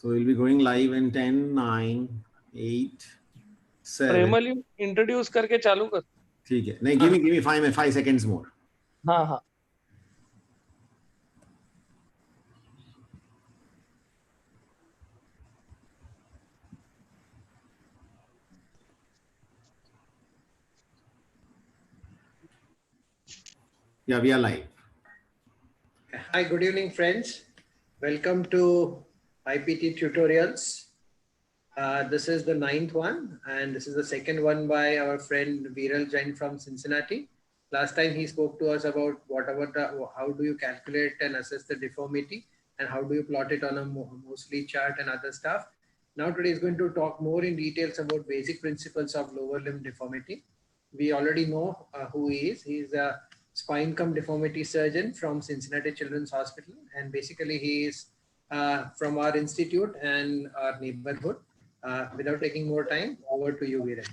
So we'll be going live in 10, 9, 8, 7. प्रेमल introduce करके चालू कर. ठीक है. नहीं, give me 5 seconds more. हाँ हाँ. Yeah, we are live. Hi, good evening, friends. Welcome to IPT tutorials. This is the 9th one, and this is the second one by our friend Jain from Cincinnati. Last time he spoke to us about how do you calculate and assess the deformity, and how do you plot it on a Moseley chart and other stuff. Now today is going to talk more in details about basic principles of lower limb deformity. We already know who he is. He's a spine cum deformity surgeon from Cincinnati Children's Hospital, and basically he is from our institute and our neighborhood. Without taking more time, over to you, Viren.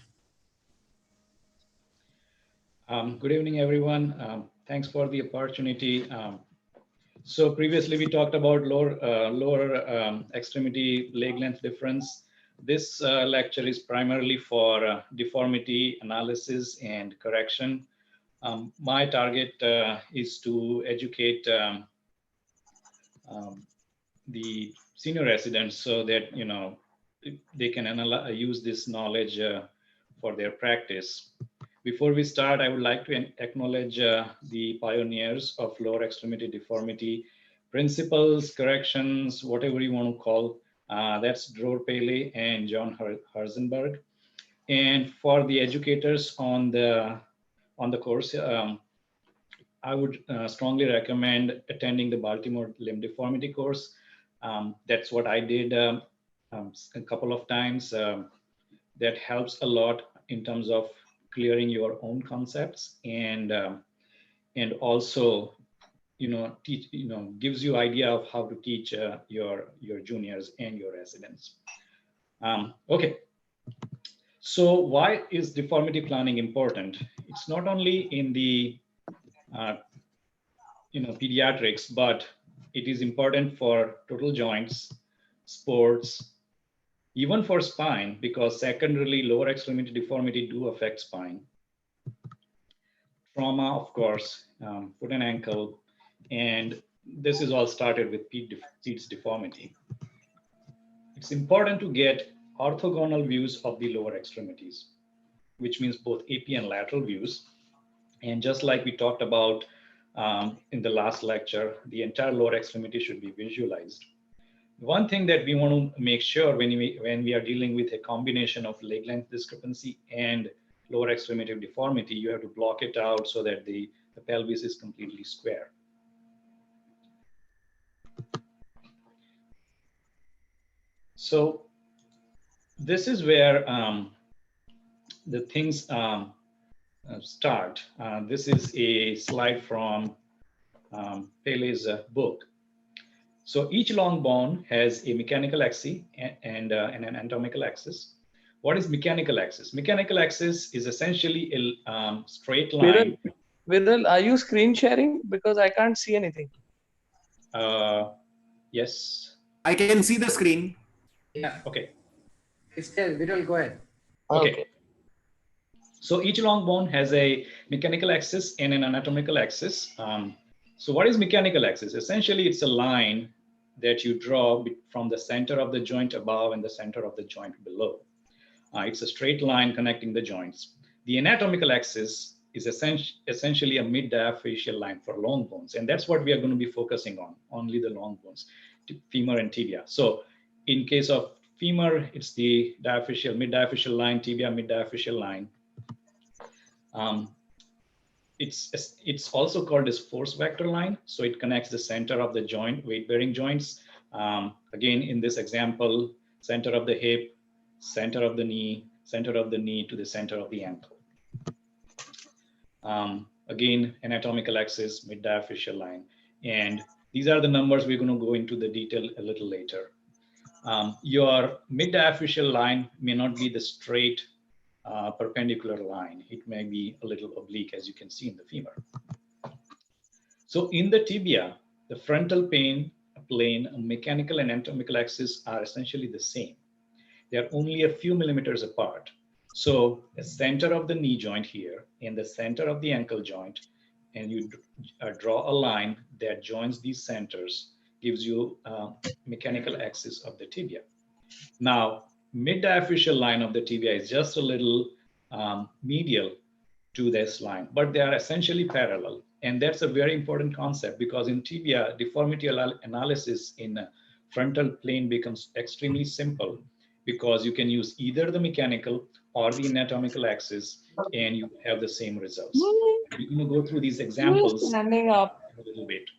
Good evening, everyone. Thanks for the opportunity. So previously we talked about lower extremity leg length difference. This lecture is primarily for deformity analysis and correction. My target is to educate the senior residents so that they can use this knowledge for their practice. Before we start, I would like to acknowledge the pioneers of lower extremity deformity principles, corrections, whatever you want to call. That's Dror Paley and John Harzenberg. And for the educators on the course, I would strongly recommend attending the Baltimore Limb Deformity course. That's what I did a couple of times. That helps a lot in terms of clearing your own concepts and also gives you idea of how to teach your juniors and your residents. Okay. So why is deformity planning important? It's not only in the pediatrics, but it is important for total joints, sports, even for spine, because secondarily lower extremity deformity do affect spine. Trauma, of course, foot and ankle, and this is all started with Pete's deformity. It's important to get orthogonal views of the lower extremities, which means both AP and lateral views. And just like we talked about in the last lecture, the entire lower extremity should be visualized. One thing that we want to make sure when we are dealing with a combination of leg length discrepancy and lower extremity deformity, you have to block it out so that the pelvis is completely square. So this is where the things start. This is a slide from Paley's book. So each long bone has a mechanical axis and an anatomical axis. What is mechanical axis? Mechanical axis is essentially a straight line. Viral, are you screen sharing? Because I can't see anything. Yes. I can see the screen. Yeah. Okay. Viral, go ahead. Okay. So each long bone has a mechanical axis and an anatomical axis. So what is mechanical axis? Essentially, it's a line that you draw from the center of the joint above and the center of the joint below. It's a straight line connecting the joints. The anatomical axis is essentially a mid-diaphyseal line for long bones. And that's what we are going to be focusing on, only the long bones, femur and tibia. So in case of femur, it's the mid-diaphyseal line, tibia, mid-diaphyseal line. It's also called as force vector line. So it connects the center of the joint, weight-bearing joints. Again, in this example, center of the hip, center of the knee to the center of the ankle. Again, anatomical axis, mid-diaphyseal line. And these are the numbers we're going to go into the detail a little later. Your mid-diaphyseal line may not be the straight perpendicular line. It may be a little oblique, as you can see in the femur. So in the tibia, the frontal plane plane, a mechanical and anatomical axis are essentially the same. They are only a few millimeters apart. So the center of the knee joint here and the center of the ankle joint, and you draw a line that joins these centers, gives you a mechanical axis of the tibia. Now, mid-diaphyseal line of the tibia is just a little medial to this line, but they are essentially parallel. And that's a very important concept because in tibia, deformity analysis in frontal plane becomes extremely simple because you can use either the mechanical or the anatomical axis and you have the same results. We're going to go through these examples Standing up. a little bit.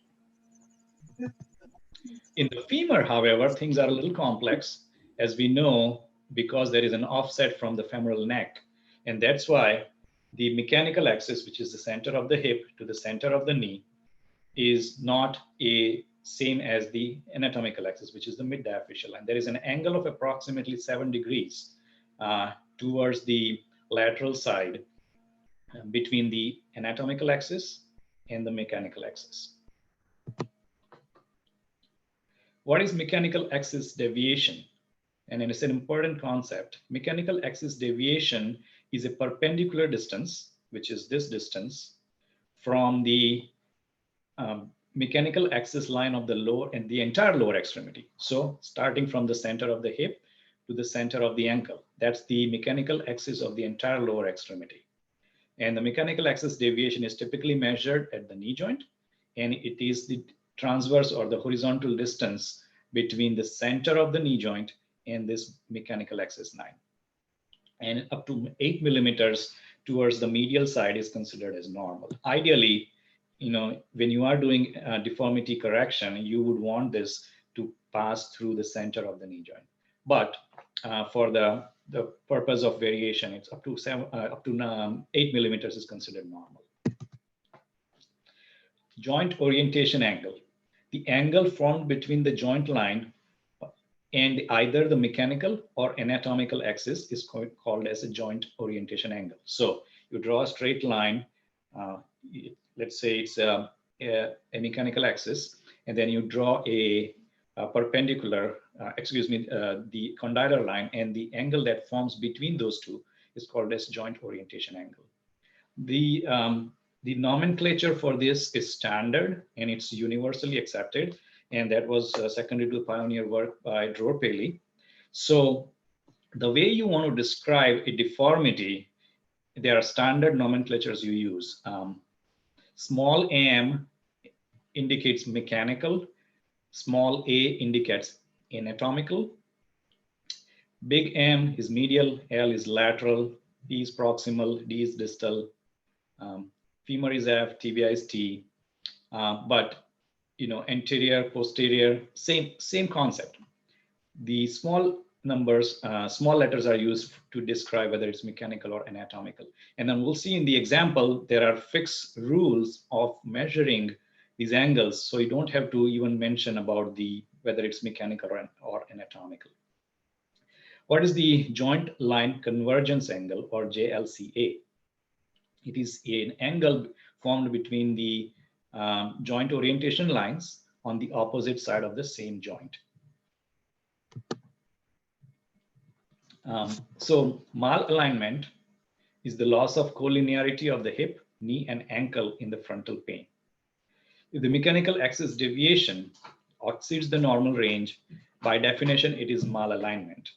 In the femur, however, things are a little complex, as we know, because there is an offset from the femoral neck. And that's why the mechanical axis, which is the center of the hip to the center of the knee, is not a same as the anatomical axis, which is the mid-diaphyseal line. There is an angle of approximately 7 degrees towards the lateral side between the anatomical axis and the mechanical axis. What is mechanical axis deviation? And it's an important concept. Mechanical axis deviation is a perpendicular distance, which is this distance, from the mechanical axis line of the lower and the entire lower extremity. So starting from the center of the hip to the center of the ankle, that's the mechanical axis of the entire lower extremity. And the mechanical axis deviation is typically measured at the knee joint, and it is the transverse or the horizontal distance between the center of the knee joint and this mechanical axis line. And up to 8 millimeters towards the medial side is considered as normal. Ideally, when you are doing deformity correction, you would want this to pass through the center of the knee joint. But for the purpose of variation, it's up to 8 millimeters is considered normal. Joint orientation angle. The angle formed between the joint line and either the mechanical or anatomical axis is called as a joint orientation angle. So you draw a straight line, let's say it's a mechanical axis, and then you draw a perpendicular, the condylar line, and the angle that forms between those two is called as joint orientation angle. The nomenclature for this is standard and it's universally accepted, and that was secondary to pioneer work by Dror Paley. So the way you want to describe a deformity, there are standard nomenclatures you use. Small m indicates mechanical, small a indicates anatomical, big M is medial, L is lateral, P is proximal, D is distal, femur is F, tibia is T, but anterior, posterior, same concept. The small numbers, small letters are used to describe whether it's mechanical or anatomical. And then we'll see in the example, there are fixed rules of measuring these angles. So you don't have to even mention about whether it's mechanical or anatomical. What is the joint line convergence angle, or JLCA? It is an angle formed between the joint orientation lines on the opposite side of the same joint. So malalignment is the loss of collinearity of the hip, knee, and ankle in the frontal plane. If the mechanical axis deviation exceeds the normal range, by definition, it is malalignment.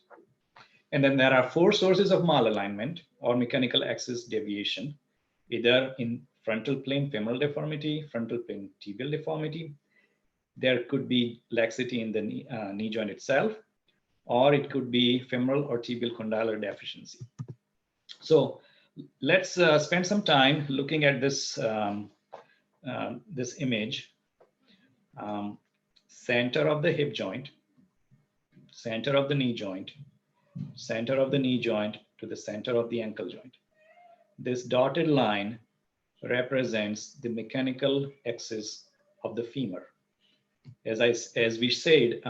And then there are 4 sources of malalignment or mechanical axis deviation, either in frontal plane femoral deformity, frontal plane tibial deformity. There could be laxity in the knee joint itself, or it could be femoral or tibial condylar deficiency. So let's spend some time looking at this, this image. Center of the hip joint, center of the knee joint, center of the knee joint to the center of the ankle joint. This dotted line represents the mechanical axis of the femur. As we said,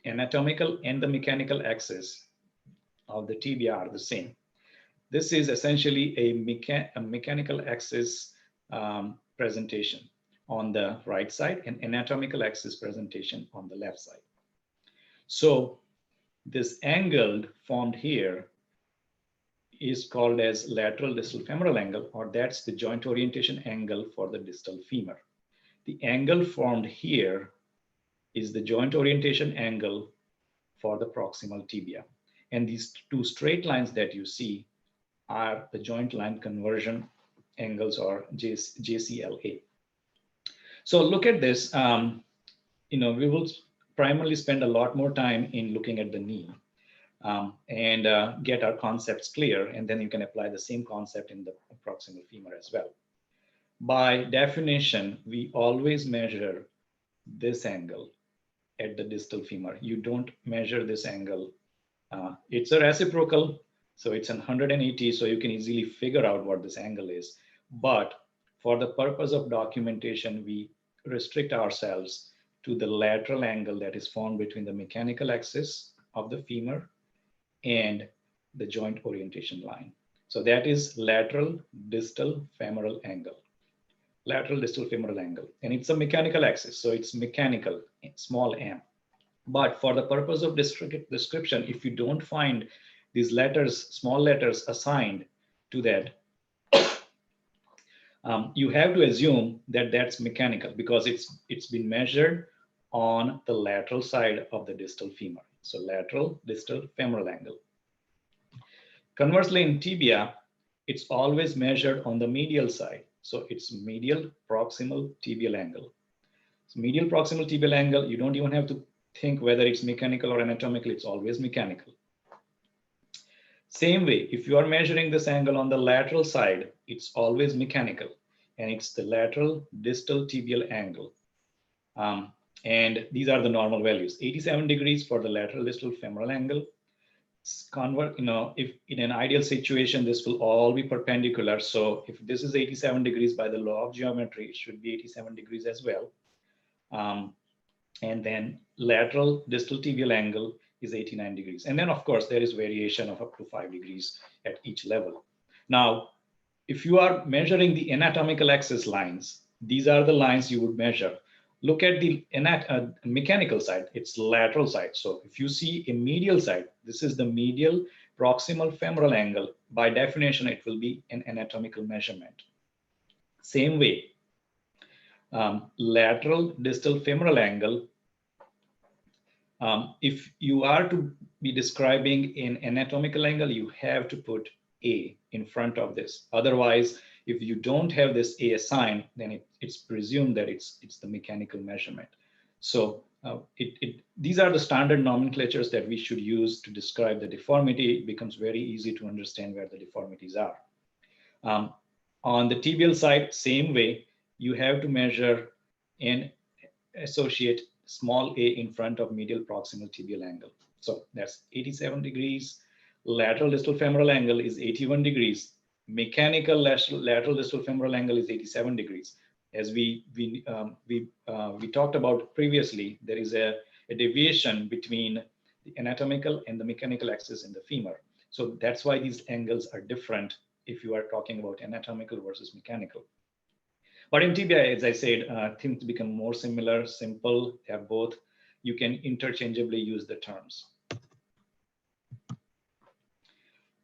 anatomical and the mechanical axis of the tibia are the same. This is essentially a mechanical axis presentation. on the right side and anatomical axis presentation on the left side. So this angle formed here is called as lateral distal femoral angle, or that's the joint orientation angle for the distal femur. The angle formed here is the joint orientation angle for the proximal tibia. And these two straight lines that you see are the joint line conversion angles, or JCLA. So look at this. We will primarily spend a lot more time in looking at the knee and get our concepts clear, and then you can apply the same concept in the proximal femur as well. By definition, we always measure this angle at the distal femur. You don't measure this angle. It's a reciprocal, so it's 180, so you can easily figure out what this angle is. But for the purpose of documentation, we restrict ourselves to the lateral angle that is formed between the mechanical axis of the femur and the joint orientation line. So that is lateral distal femoral angle. Lateral distal femoral angle. And it's a mechanical axis, so it's mechanical, small m. But for the purpose of description, if you don't find these letters, small letters assigned to that, you have to assume that that's mechanical because it's been measured on the lateral side of the distal femur. So lateral distal femoral angle. Conversely, in tibia, it's always measured on the medial side. So it's medial proximal tibial angle. So medial proximal tibial angle, you don't even have to think whether it's mechanical or anatomical, it's always mechanical. Same way, if you are measuring this angle on the lateral side, it's always mechanical, and it's the lateral distal tibial angle. And these are the normal values, 87 degrees for the lateral distal femoral angle. If in an ideal situation, this will all be perpendicular. So if this is 87 degrees by the law of geometry, it should be 87 degrees as well. And then lateral distal tibial angle is 89 degrees. And then of course, there is variation of up to 5 degrees at each level. Now, if you are measuring the anatomical axis lines, these are the lines you would measure. Look at the mechanical side, it's lateral side. So if you see a medial side, this is the medial proximal femoral angle. By definition, it will be an anatomical measurement. Same way, lateral distal femoral angle, if you are to be describing an anatomical angle, you have to put A in front of this. Otherwise, if you don't have this A assigned, then it's presumed that it's the mechanical measurement. So these are the standard nomenclatures that we should use to describe the deformity. It becomes very easy to understand where the deformities are. On the tibial side, same way, you have to measure and associate small a in front of medial proximal tibial angle. So that's 87 degrees. Lateral distal femoral angle is 81 degrees. Mechanical lateral distal femoral angle is 87 degrees. As we talked about previously, there is a deviation between the anatomical and the mechanical axis in the femur. So that's why these angles are different if you are talking about anatomical versus mechanical. But in tibia, as I said, things become more similar, simple. They have both. You can interchangeably use the terms.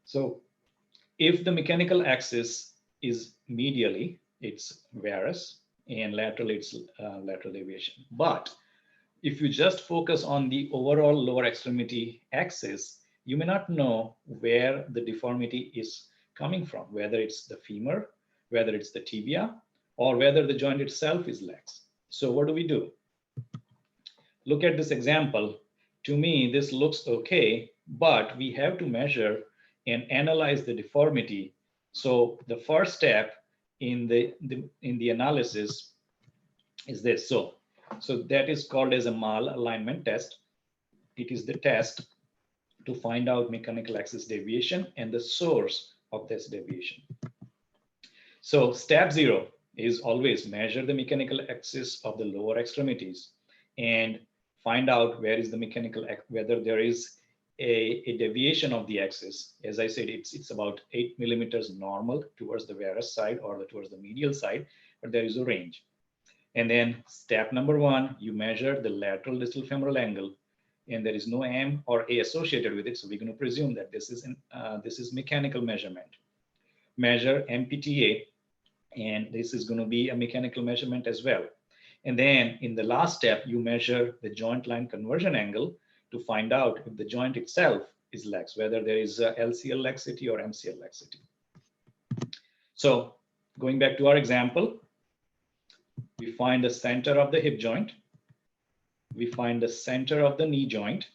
So if the mechanical axis is medially, it's varus, and laterally, it's lateral deviation. But if you just focus on the overall lower extremity axis, you may not know where the deformity is coming from, whether it's the femur, whether it's the tibia, or whether the joint itself is lax. So what do? Look at this example. To me, this looks okay, but we have to measure and analyze the deformity. So the first step in the analysis is this. So that is called as a malalignment test. It is the test to find out mechanical axis deviation and the source of this deviation. So step 0 is always measure the mechanical axis of the lower extremities and find out where is the mechanical, whether there is a deviation of the axis. As I said, it's about 8 millimeters normal towards the varus side or towards the medial side, but there is a range. And then step number 1, you measure the lateral distal femoral angle, and there is no M or A associated with it. So we're going to presume that this is mechanical measurement. Measure MPTA, and this is going to be a mechanical measurement as well. And then in the last step, you measure the joint line conversion angle to find out if the joint itself is lax, whether there is LCL laxity or MCL laxity. So going back to our example, we find the center of the hip joint. We find the center of the knee joint.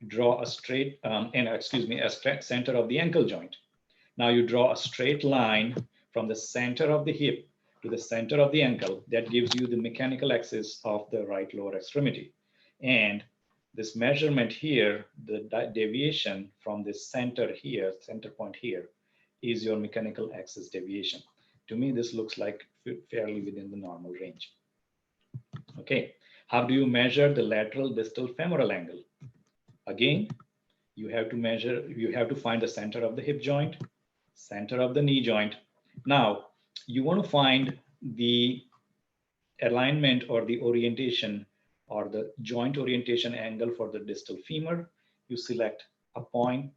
Draw a straight, center of the ankle joint. Now you draw a straight line from the center of the hip to the center of the ankle. That gives you the mechanical axis of the right lower extremity. And this measurement here, the deviation from this center here, center point here, is your mechanical axis deviation. To me, this looks like fairly within the normal range. Okay, how do you measure the lateral distal femoral angle? Again, you have to find the center of the hip joint, center of the knee joint. Now, you want to find the alignment or the orientation or the joint orientation angle for the distal femur. You select a point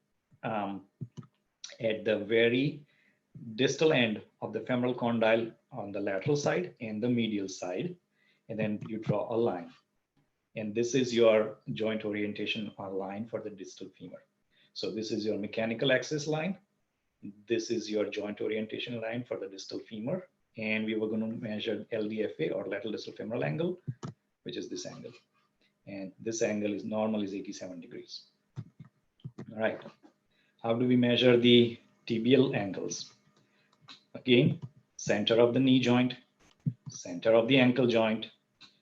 at the very distal end of the femoral condyle on the lateral side and the medial side, and then you draw a line. And this is your joint orientation line for the distal femur. So this is your mechanical axis line. This is your joint orientation line for the distal femur. And we were going to measure LDFA or lateral distal femoral angle, which is this angle. And this angle is normal is 87 degrees. All right. How do we measure the tibial angles? Again, center of the knee joint, center of the ankle joint.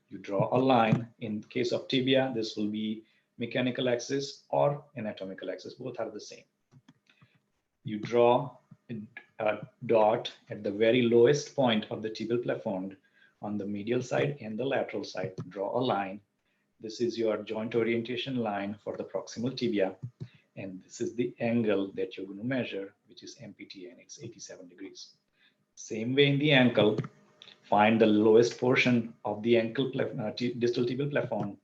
You draw a line. In case of tibia, this will be mechanical axis or anatomical axis. Both are the same. You draw a dot at the very lowest point of the tibial plafond on the medial side and the lateral side. Draw a line. This is your joint orientation line for the proximal tibia. And this is the angle that you're going to measure, which is MPT, and it's 87 degrees. Same way in the ankle, find the lowest portion of the ankle distal tibial plafond.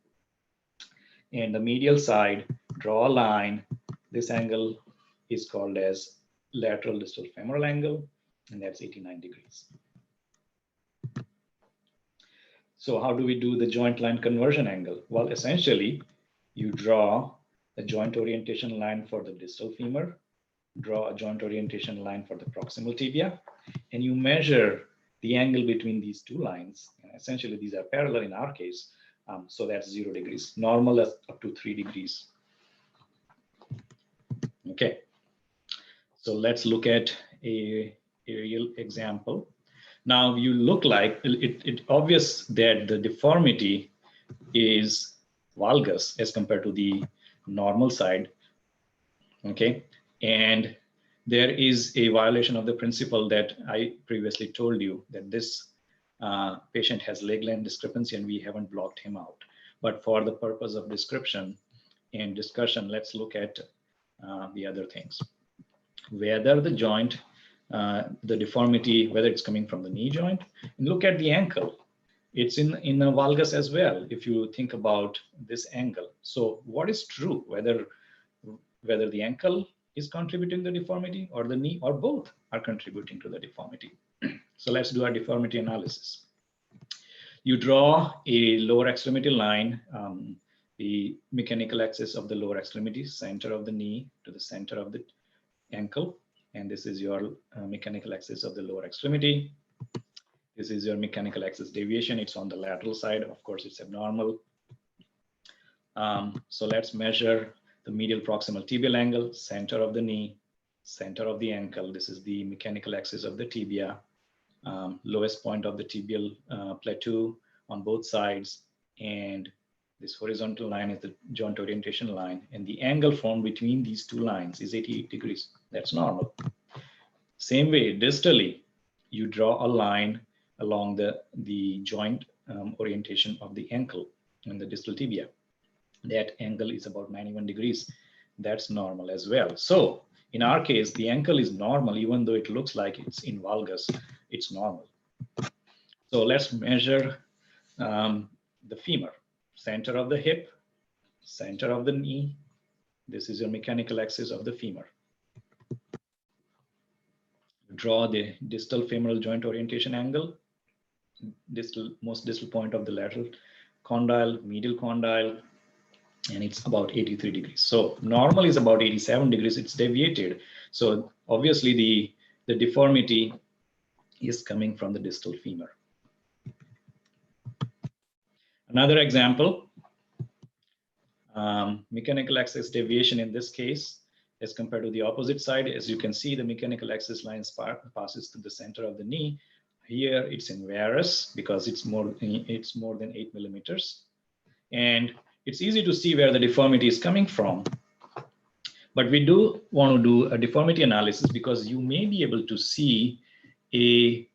And the medial side, draw a line. This angle is called as lateral distal femoral angle, and that's 89 degrees. So how do we do the joint line conversion angle? Well, essentially, you draw a joint orientation line for the distal femur, draw a joint orientation line for the proximal tibia, and you measure the angle between these two lines. And essentially, these are parallel in our case, so that's 0 degrees. Normal is up to 3 degrees. Okay, so let's look at a real example. Now you look like it's obvious that the deformity is valgus as compared to the normal side. Okay, and there is a violation of the principle that I previously told you, that this patient has leg length discrepancy and we haven't blocked him out. But for the purpose of description and discussion, let's look at the other things. Whether the joint, the deformity, whether it's coming from the knee joint, and look at the ankle. It's in a valgus as well, if you think about this angle. So what is true, whether the ankle is contributing to the deformity or the knee, or both are contributing to the deformity? So let's do our deformity analysis. You draw a lower extremity line, the mechanical axis of the lower extremity, center of the knee to the center of the ankle. And this is your mechanical axis of the lower extremity. This is your mechanical axis deviation. It's on the lateral side. Of course, it's abnormal. So let's measure the medial proximal tibial angle, center of the knee, center of the ankle. This is the mechanical axis of the tibia, lowest point of the tibial plateau on both sides. And this horizontal line is the joint orientation line. And the angle formed between these two lines is 88 degrees. That's normal. Same way, distally, you draw a line along the joint orientation of the ankle and the distal tibia. That angle is about 91 degrees. That's normal as well. So in our case, the ankle is normal, even though it looks like it's in valgus, it's normal. So let's measure the femur, center of the hip, center of the knee. This is your mechanical axis of the femur. Draw the distal femoral joint orientation angle, most distal point of the lateral condyle, medial condyle, and it's about 83 degrees. So normal is about 87 degrees, it's deviated. So obviously the deformity is coming from the distal femur. Another example, mechanical axis deviation in this case as compared to the opposite side. As you can see, the mechanical axis line passes to the center of the knee. Here it's in varus because it's more than 8 millimeters. And it's easy to see where the deformity is coming from. But we do want to do a deformity analysis because you may be able to see a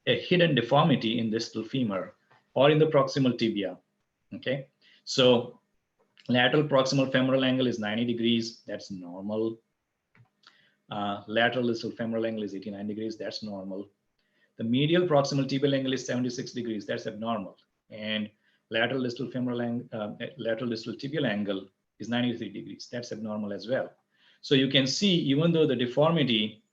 hidden deformity in distal femur or in the proximal tibia. Okay, so lateral proximal femoral angle is 90 degrees, that's normal. Lateral distal femoral angle is 89 degrees, that's normal. The medial proximal tibial angle is 76 degrees, that's abnormal. And lateral distal femoral angle, lateral distal tibial angle is 93 degrees, that's abnormal as well. So you can see, even though the deformity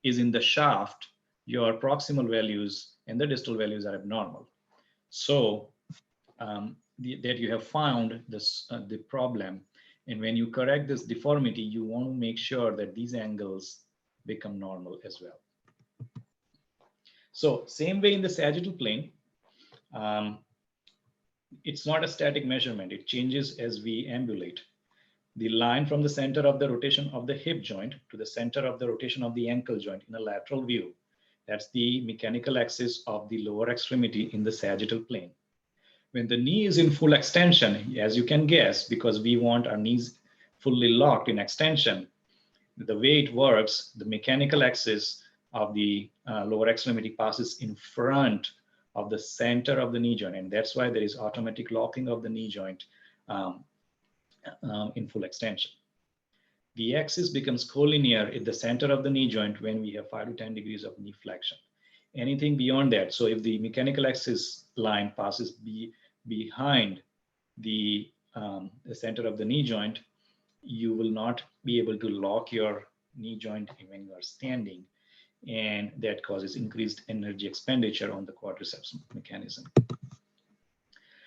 is in the shaft, your proximal values and the distal values are abnormal. So that you have found this the problem, and when you correct this deformity, you want to make sure that these angles become normal as well. So same way in the sagittal plane, it's not a static measurement, it changes as we ambulate. The line from the center of the rotation of the hip joint to the center of the rotation of the ankle joint in a lateral view, that's the mechanical axis of the lower extremity in the sagittal plane. When the knee is in full extension, as you can guess, because we want our knees fully locked in extension, the way it works, the mechanical axis of the lower extremity passes in front of the center of the knee joint. And that's why there is automatic locking of the knee joint in full extension. The axis becomes collinear at the center of the knee joint when we have 5 to 10 degrees of knee flexion. Anything beyond that, so if the mechanical axis line passes behind the center of the knee joint, you will not be able to lock your knee joint when you are standing, and that causes increased energy expenditure on the quadriceps mechanism.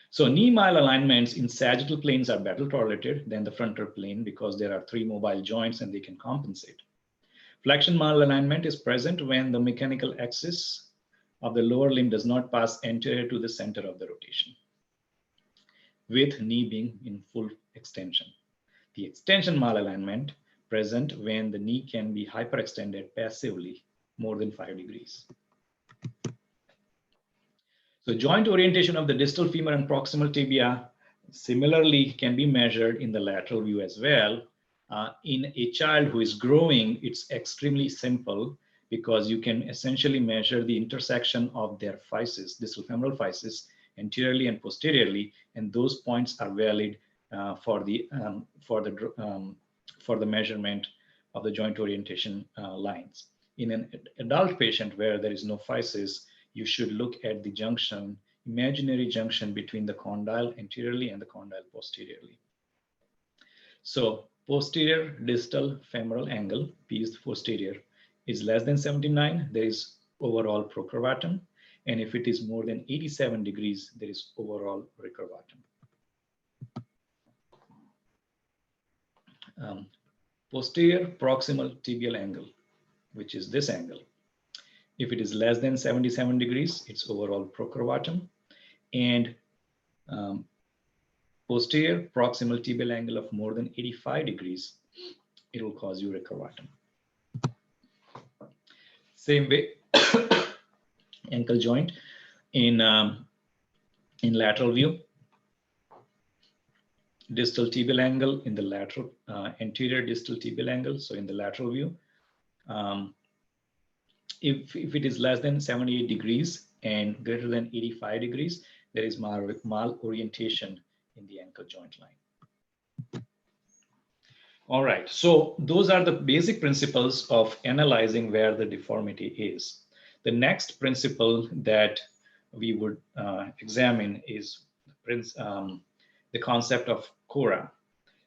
So knee mile alignments in sagittal planes are better tolerated than the frontal plane because there are 3 mobile joints and they can compensate. Flexion mile alignment is present when the mechanical axis of the lower limb does not pass anterior to the center of the rotation, with knee being in full extension. The extension malalignment present when the knee can be hyperextended passively more than 5 degrees. So joint orientation of the distal femur and proximal tibia similarly can be measured in the lateral view as well. In a child who is growing, it's extremely simple because you can essentially measure the intersection of their physis, distal femoral physis, anteriorly and posteriorly, and those points are valid for the measurement of the joint orientation lines. In an adult patient where there is no physis, you should look at the junction, imaginary junction between the condyle anteriorly and the condyle posteriorly. So posterior distal femoral angle, P is posterior, is less than 79, there is overall procurvatum. And if it is more than 87 degrees, there is overall recurvatum. Posterior proximal tibial angle, which is this angle. If it is less than 77 degrees, it's overall procurvatum. And posterior proximal tibial angle of more than 85 degrees, it will cause you recurvatum. Same way, ankle joint in lateral view, distal tibial angle in the lateral, anterior distal tibial angle. So in the lateral view, if it is less than 78 degrees and greater than 85 degrees, there is malorientation in the ankle joint line. All right, so those are the basic principles of analyzing where the deformity is. The next principle that we would examine is the concept of CORA.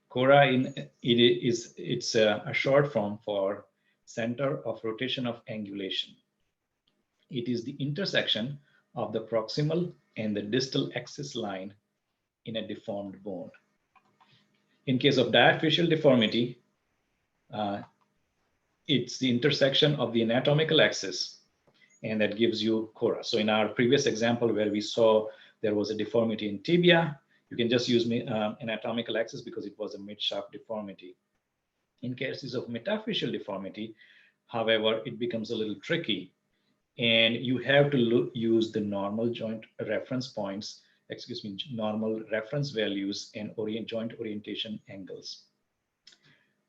CORA it's a short form for center of rotation of angulation. It is the intersection of the proximal and the distal axis line in a deformed bone. In case of diaphyseal deformity, it's the intersection of the anatomical axis, and that gives you CORA. So in our previous example where we saw there was a deformity in tibia, you can just use anatomical axis because it was a mid-shaft deformity. In cases of metaphyseal deformity, however, it becomes a little tricky, and you have to use the normal joint reference points, normal reference values and joint orientation angles.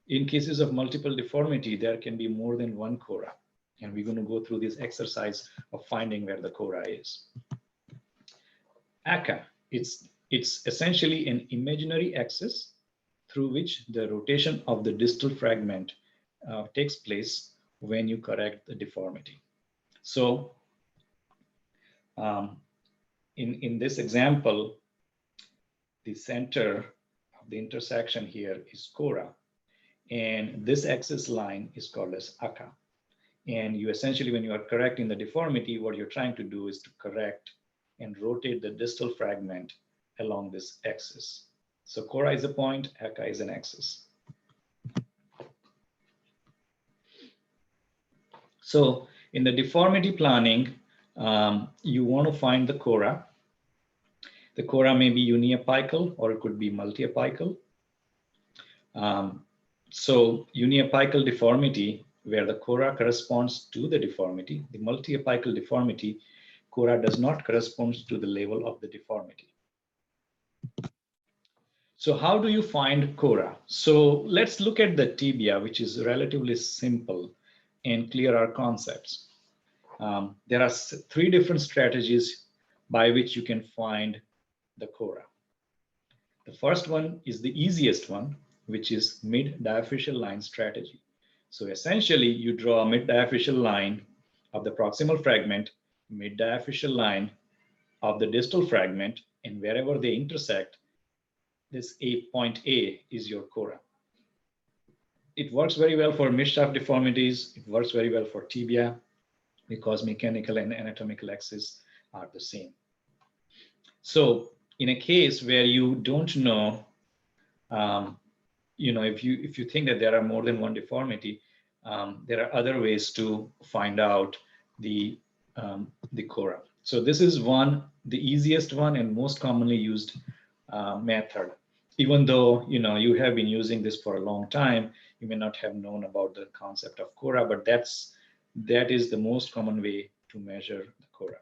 In cases of multiple deformity, there can be more than one CORA, and we're going to go through this exercise of finding where the CORA is. ACA, it's essentially an imaginary axis through which the rotation of the distal fragment takes place when you correct the deformity. So in this example, the center of the intersection here is CORA, and this axis line is called as ACA. And you essentially, when you are correcting the deformity, what you're trying to do is to correct and rotate the distal fragment along this axis. So CORA is a point, ACA is an axis. So in the deformity planning, you want to find the CORA. The CORA may be uniapical or it could be multiapical. So uniapical deformity, where the CORA corresponds to the deformity. The multiapical deformity, CORA does not correspond to the level of the deformity. So how do you find CORA? So let's look at the tibia, which is relatively simple and clear our concepts. There are 3 different strategies by which you can find the CORA. The first one is the easiest one, which is mid-diaphyseal line strategy. So essentially, you draw a mid-diaphyseal line of the proximal fragment, mid-diaphyseal line of the distal fragment, and wherever they intersect, this point A is your CORA. It works very well for mid-shaft deformities. It works very well for tibia because mechanical and anatomical axes are the same. So in a case where you don't know, if you think that there are more than one deformity, there are other ways to find out the CORA. So this is the easiest one and most commonly used method. Even though you have been using this for a long time, you may not have known about the concept of CORA, but that is the most common way to measure the CORA.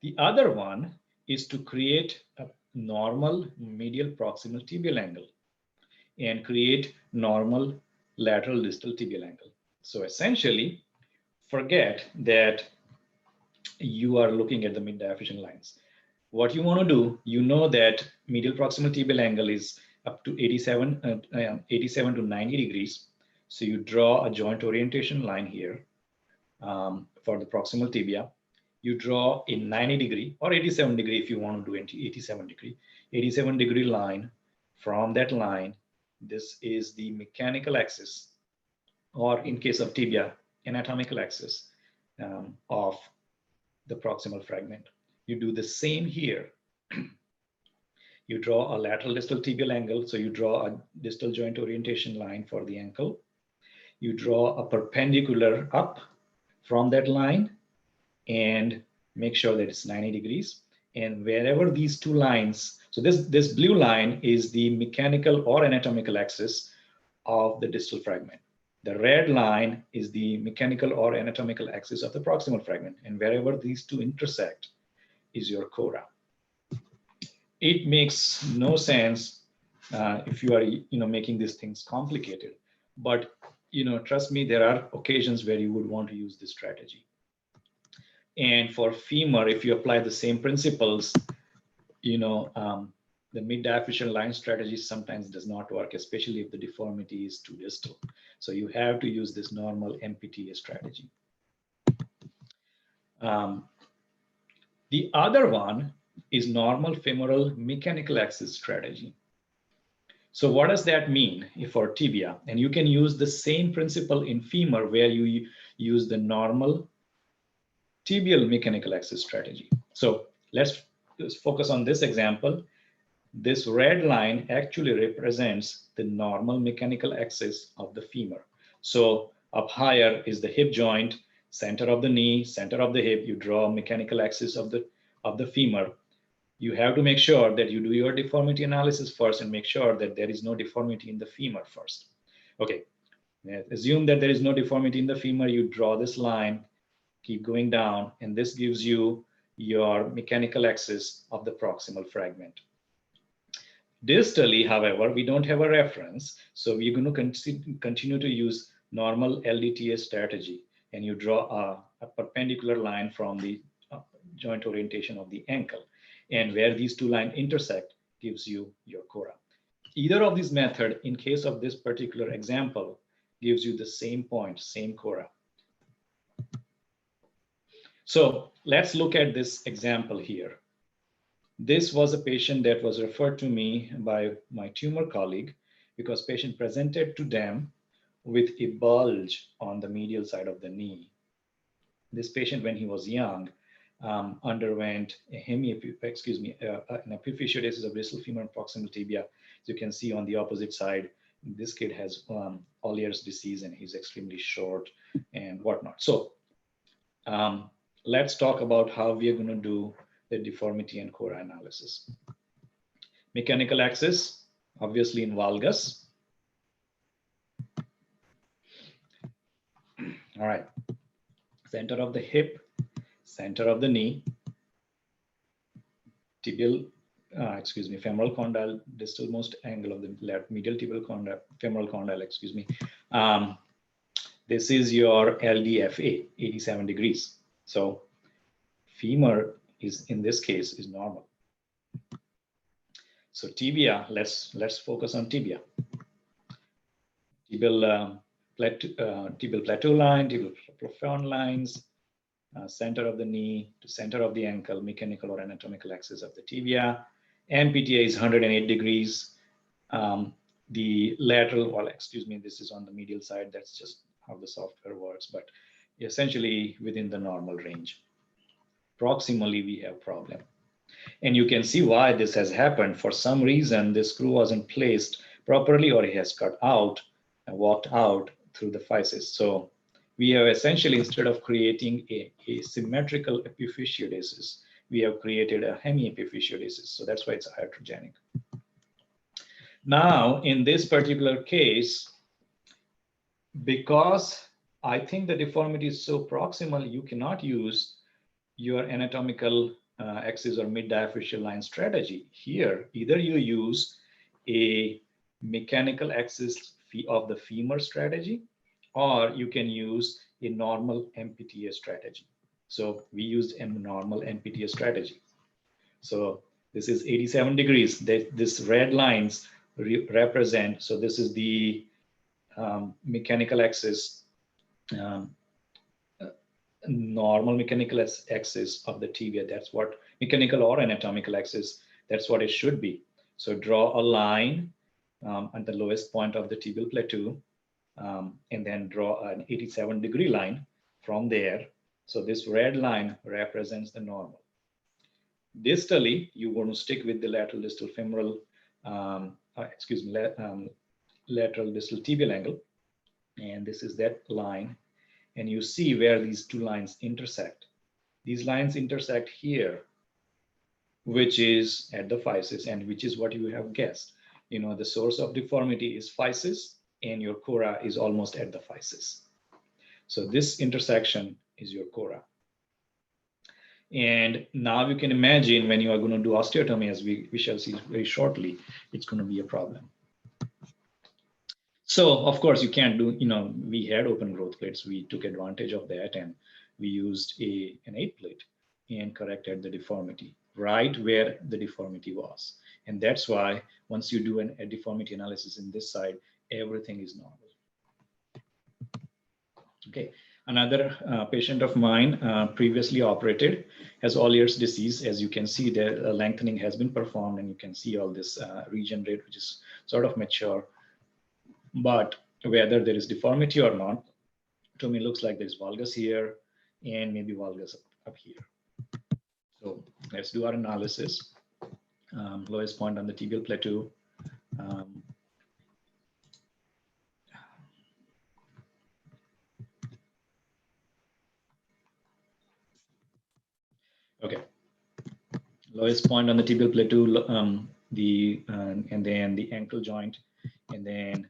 The other one is to create a normal medial proximal tibial angle and create normal lateral distal tibial angle. So essentially, forget that you are looking at the mid-diaphyseal lines. What you want to do, that medial proximal tibial angle is up to 87 to 90 degrees. So you draw a joint orientation line here for the proximal tibia. You draw a 90 degree or 87 degree if you want to do 87 degree line. From that line, this is the mechanical axis, or in case of tibia, anatomical axis of the proximal fragment. You do the same here. You draw a lateral distal tibial angle. So you draw a distal joint orientation line for the ankle. You draw a perpendicular up from that line and make sure that it's 90 degrees. And wherever these 2 lines, so this blue line is the mechanical or anatomical axis of the distal fragment. The red line is the mechanical or anatomical axis of the proximal fragment. And wherever these 2 intersect is your CORA. It makes no sense if you are making these things complicated. But trust me, there are occasions where you would want to use this strategy. And for femur, if you apply the same principles, the mid-diaphyseal line strategy sometimes does not work, especially if the deformity is too distal. So you have to use this normal MPTA strategy. The other one is normal femoral mechanical axis strategy. So what does that mean for tibia? And you can use the same principle in femur where you use the normal tibial mechanical axis strategy. So let's focus on this example. This red line actually represents the normal mechanical axis of the femur. So up higher is the hip joint, center of the knee, center of the hip. You draw a mechanical axis of the femur. You have to make sure that you do your deformity analysis first and make sure that there is no deformity in the femur first. Okay, assume that there is no deformity in the femur. You draw this line, keep going down, and this gives you your mechanical axis of the proximal fragment. Distally, however, we don't have a reference, so we're going to continue to use normal LDTA strategy, and you draw a perpendicular line from the joint orientation of the ankle, and where these two lines intersect gives you your cora. Either of these methods, in case of this particular example, gives you the same point, same cora. So let's look at this example here. This was a patient that was referred to me by my tumor colleague because patient presented to them with a bulge on the medial side of the knee. This patient, when he was young, underwent an epiphysiodesis of distal femur and proximal tibia. As you can see on the opposite side, this kid has Ollier's disease and he's extremely short and whatnot. So let's talk about how we are going to do the deformity and cora analysis. Mechanical axis, obviously in valgus. All right, center of the hip, center of the knee, tibial, femoral condyle, distalmost angle of the left medial tibial condyle, femoral condyle, this is your LDFA, 87 degrees. So femur is, in this case, is normal. So tibia, let's focus on tibia. Tibial plateau line, tibial profound lines, center of the knee to center of the ankle, mechanical or anatomical axis of the tibia. MPTA is 108 degrees. The lateral, this is on the medial side. That's just how the software works, but essentially within the normal range. Proximally, we have problem. And you can see why this has happened. For some reason, this screw wasn't placed properly, or it has cut out and walked out through the physis. So we have essentially, instead of creating a symmetrical epiphysiodesis, we have created a hemiepiphysiodesis. So that's why it's iatrogenic. Now, in this particular case, because I think the deformity is so proximal, you cannot use your anatomical axis or mid-diaphyseal line strategy. Here, either you use a mechanical axis of the femur strategy, or you can use a normal MPTA strategy. So we used a normal MPTA strategy. So this is 87 degrees. This red lines represent, so this is the mechanical axis, normal mechanical axis of the tibia. That's what mechanical or anatomical axis, that's what it should be. So draw a line at the lowest point of the tibial plateau, and then draw an 87 degree line from there. So this red line represents the normal. Distally, you want to stick with the lateral distal femoral, lateral distal tibial angle. And this is that line. And you see where these two lines intersect. These lines intersect here, which is at the physis, and which is what you have guessed. You know, the source of deformity is physis, and your cora is almost at the physis. So this intersection is your cora. And now you can imagine when you are going to do osteotomy, as we shall see very shortly, it's going to be a problem. So of course you can't do, we had open growth plates. We took advantage of that and we used an 8 plate and corrected the deformity right where the deformity was. And that's why once you do a deformity analysis in this side, everything is normal. Okay, Another patient of mine previously operated, has all ears disease. As you can see, the lengthening has been performed, and you can see all this region rate, which is sort of mature. But whether there is deformity or not, to me looks like there's valgus here and maybe valgus up here. So let's do our analysis. Lowest point on the tibial plateau. Okay, lowest point on the tibial plateau, and then the ankle joint, and then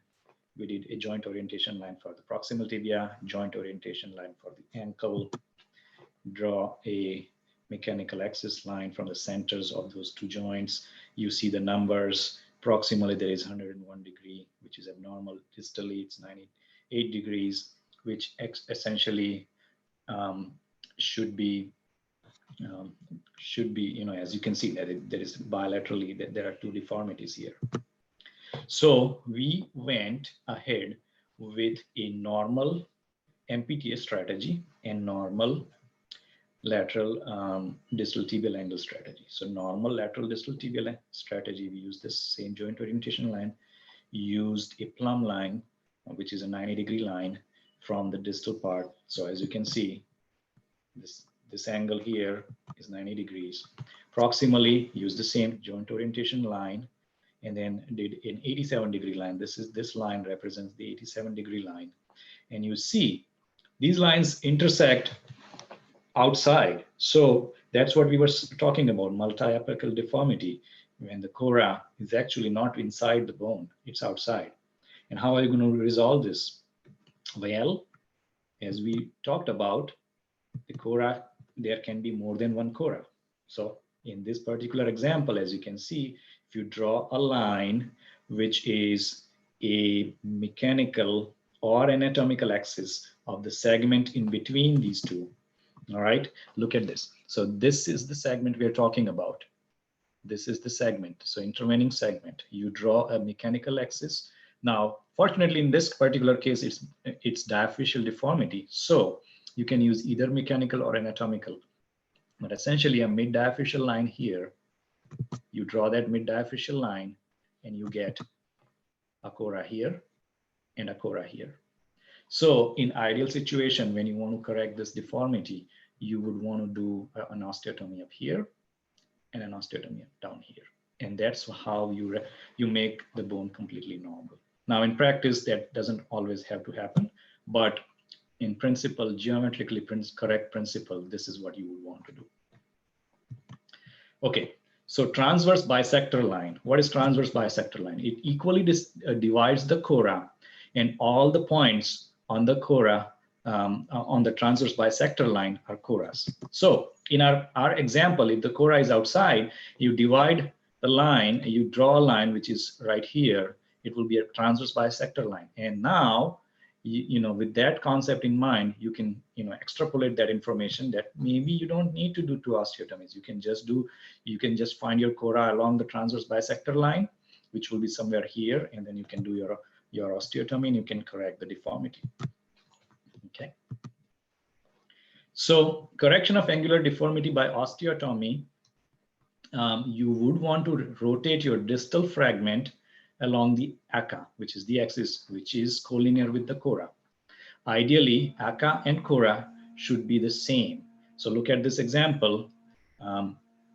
we did a joint orientation line for the proximal tibia, joint orientation line for the ankle, draw a mechanical axis line from the centers of those two joints. You see the numbers. Proximally, there is 101 degree, which is abnormal. Distally, it's 98 degrees, which essentially should be, as you can see, that there is bilaterally, that there are two deformities here. So we went ahead with a normal MPTA strategy and normal lateral distal tibial angle strategy. So normal lateral distal tibial strategy, we use this same joint orientation line, used a plumb line, which is a 90-degree line from the distal part. So as you can see, this angle here is 90 degrees. Proximally, use the same joint orientation line, and then did an 87-degree line. This line represents the 87-degree line. And you see these lines intersect outside. So that's what we were talking about, multi-apical deformity, when the cora is actually not inside the bone, it's outside. And how are you going to resolve this? Well, as we talked about, the cora, there can be more than one cora. So in this particular example, as you can see, if you draw a line which is a mechanical or anatomical axis of the segment in between these two, all right, look at this. So this is the segment we are talking about. This is the segment, so intervening segment. You draw a mechanical axis. Now, fortunately, in this particular case, it's diaphyseal deformity. So you can use either mechanical or anatomical. But essentially, a mid-diaphyseal line here, you draw that mid-diaphyseal line, and you get a cora here and a cora here. So in ideal situation, when you want to correct this deformity, you would want to do an osteotomy up here and an osteotomy down here. And that's how you make the bone completely normal. Now in practice, that doesn't always have to happen, but in principle, geometrically correct principle, this is what you would want to do. Okay, so transverse bisector line. What is transverse bisector line? It equally divides the cora, and all the points on the cora, on the transverse bisector line are coras. So in our example, if the cora is outside, you divide the line, you draw a line which is right here, it will be a transverse bisector line. And now, with that concept in mind, you can extrapolate that information that maybe you don't need to do two osteotomies. You can just find your cora along the transverse bisector line, which will be somewhere here, and then you can do your osteotomy and you can correct the deformity. Okay. So correction of angular deformity by osteotomy, you would want to rotate your distal fragment along the ACA, which is the axis which is collinear with the cora. Ideally, ACA and cora should be the same. So look at this example.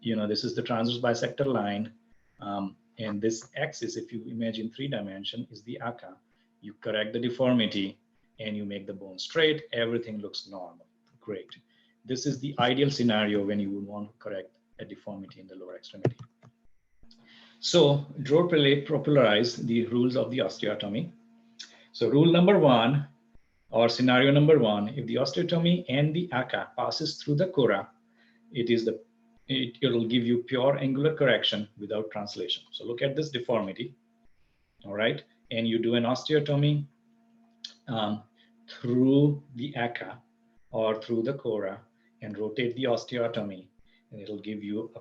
This is the transverse bisector line, and this axis, if you imagine 3-dimension, is the ACA. You correct the deformity and you make the bone straight. Everything looks normal. Great. This is the ideal scenario when you would want to correct a deformity in the lower extremity. So draw popularize the rules of the osteotomy. So rule number 1, or scenario number 1, if the osteotomy and the ACA passes through the cora, it will give you pure angular correction without translation. So look at this deformity, all right? And you do an osteotomy through the ACA or through the cora and rotate the osteotomy, and it'll give you a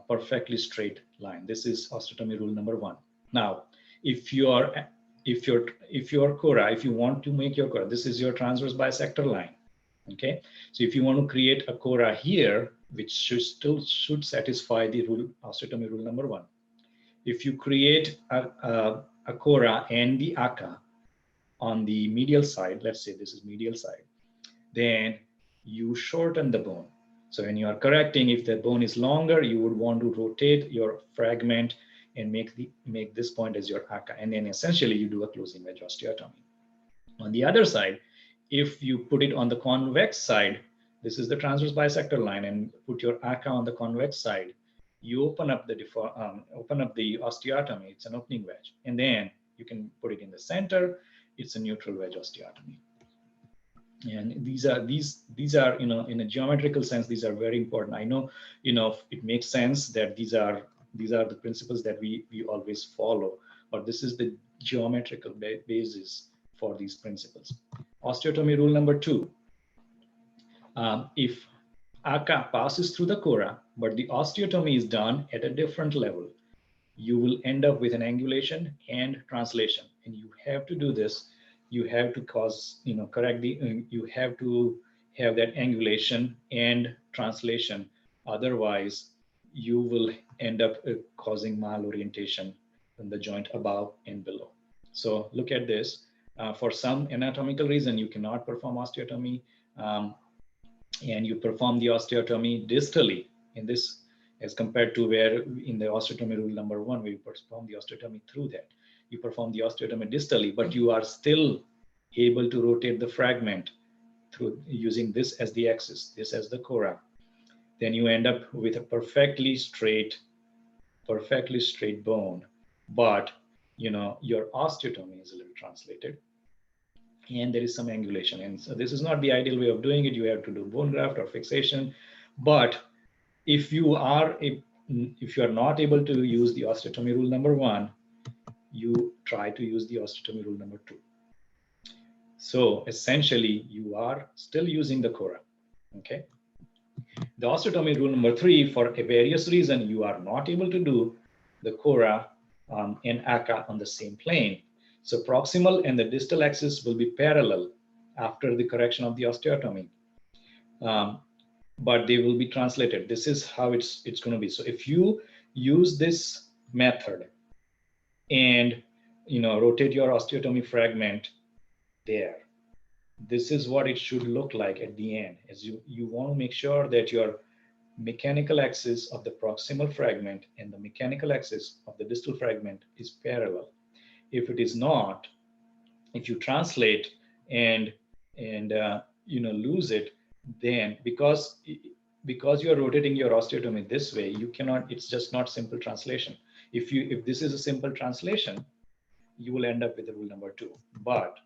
perfectly straight line. This is osteotomy rule number 1. Now, if your if your cora, if you want to make your cora, this is your transverse bisector line. Okay, so if you want to create a cora here, which should satisfy the rule, osteotomy rule number 1. If you create a cora and the aka on the medial side, let's say this is medial side, then you shorten the bone. So when you are correcting, if the bone is longer, you would want to rotate your fragment and make this point as your aka, and then essentially you do a closing wedge osteotomy. On the other side, if you put it on the convex side, this is the transverse bisector line, and put your aka on the convex side, you open up the osteotomy. It's an opening wedge, and then you can put it in the center. It's a neutral wedge osteotomy. And these are in a geometrical sense, these are very important. I know it makes sense that these are the principles that we always follow, but this is the geometrical basis for these principles. Osteotomy rule number 2. If aka passes through the cora, but the osteotomy is done at a different level, you will end up with an angulation and translation, and you have to do this. You have to correct you have to have that angulation and translation. Otherwise, you will end up causing malorientation in the joint above and below. So look at this. For some anatomical reason, you cannot perform osteotomy, and you perform the osteotomy distally in this, as compared to where in the osteotomy rule number 1, where you perform the osteotomy through that. You perform the osteotomy distally, but you are still able to rotate the fragment through using this as the axis, this as the cora. Then you end up with a perfectly straight bone, but your osteotomy is a little translated, and there is some angulation. And so this is not the ideal way of doing it. You have to do bone graft or fixation. But if you are not able to use the osteotomy rule number 1, you try to use the osteotomy rule number 2. So essentially, you are still using the cora. Okay. The osteotomy rule number 3, for a various reason, you are not able to do the cora and aka on the same plane. So proximal and the distal axis will be parallel after the correction of the osteotomy, but they will be translated. This is how it's going to be. So if you use this method and rotate your osteotomy fragment there, this is what it should look like at the end. As you want to make sure that your mechanical axis of the proximal fragment and the mechanical axis of the distal fragment is parallel. If it is not, if you translate and lose it, then because you are rotating your osteotomy this way, you cannot. It's just not simple translation. If this is a simple translation, you will end up with the rule number 2. But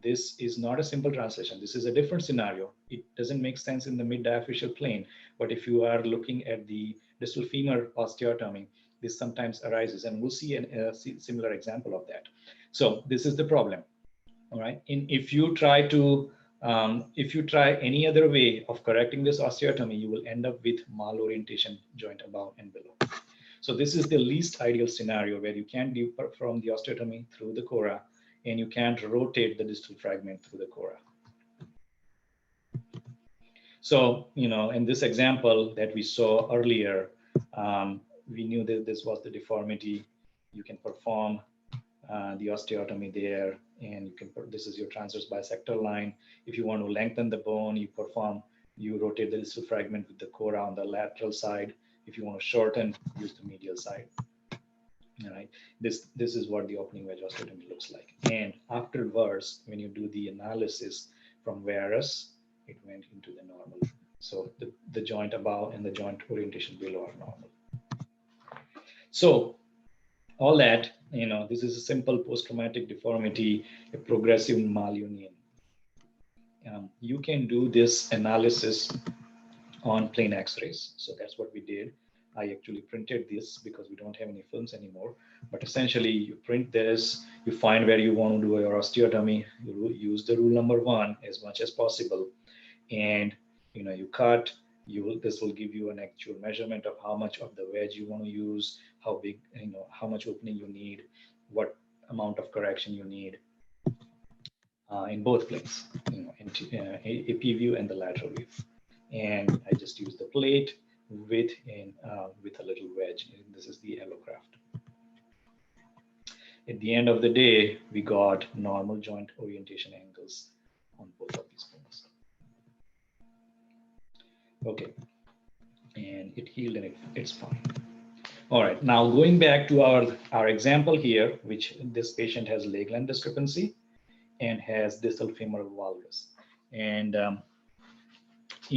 this is not a simple translation. This is a different scenario. It doesn't make sense in the mid-diaphyseal plane. But if you are looking at the distal femur osteotomy, this sometimes arises, and we'll see a similar example of that. So this is the problem. All right. And if you try any other way of correcting this osteotomy, you will end up with malorientation joint above and below. So this is the least ideal scenario, where you can perform the osteotomy through the cora, and you can't rotate the distal fragment through the cora. So, in this example that we saw earlier, we knew that this was the deformity. You can perform the osteotomy there, and this is your transverse bisector line. If you want to lengthen the bone, you rotate the distal fragment with the cora on the lateral side. If you want to shorten, use the medial side. All right. This is what the opening wedge osteotomy looks like. And afterwards, when you do the analysis from varus, it went into the normal. So the joint above and the joint orientation below are normal. So all that, this is a simple post-traumatic deformity, a progressive malunion. You can do this analysis on plain X-rays. So that's what we did. I actually printed this because we don't have any films anymore. But essentially, you print this, you find where you want to do your osteotomy, you use the rule number 1 as much as possible, and you cut. This will give you an actual measurement of how much of the wedge you want to use, how big, how much opening you need, what amount of correction you need in both planes, AP view and the lateral view. And I just use the plate with a little wedge. And this is the allograft. At the end of the day, we got normal joint orientation angles on both of these bones. Okay, and it healed and it's fine. All right, now going back to our example here, which this patient has leg length discrepancy and has distal femoral valgus. And,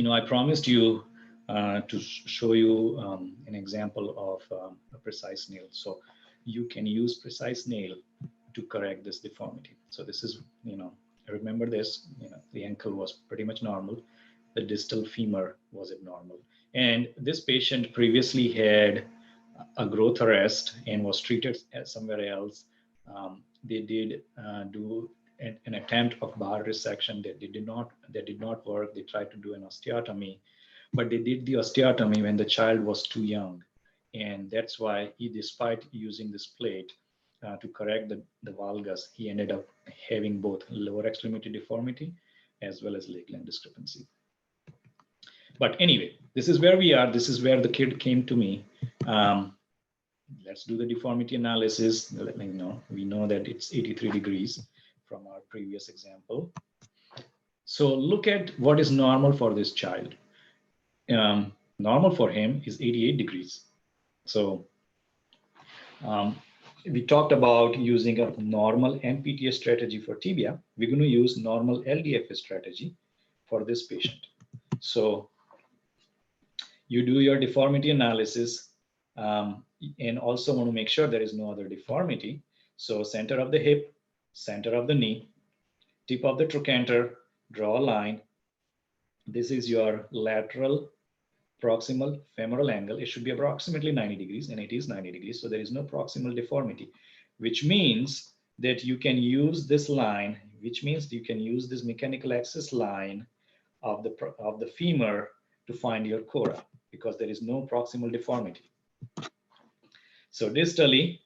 I promised you to show you an example of a precise nail. So you can use precise nail to correct this deformity. So this is, remember this, the ankle was pretty much normal. The distal femur was abnormal. And this patient previously had a growth arrest and was treated somewhere else. They did do an attempt of bar resection that did not work. They tried to do an osteotomy, but they did the osteotomy when the child was too young. And that's why despite using this plate to correct the valgus, he ended up having both lower extremity deformity as well as leg length discrepancy. But anyway, this is where we are. This is where the kid came to me. Let's do the deformity analysis. We know that it's 83 degrees from our previous example. So look at what is normal for this child. Normal for him is 88 degrees. So we talked about using a normal MPTS strategy for tibia. We're going to use normal LDFS strategy for this patient. So you do your deformity analysis and also want to make sure there is no other deformity. So center of the hip, center of the knee, tip of the trochanter, draw a line. This is your lateral proximal femoral angle. It should be approximately 90 degrees, and it is 90 degrees. So there is no proximal deformity, which means that you can use this line, which means you can use this mechanical axis line of the femur to find your cora, because there is no proximal deformity. So distally,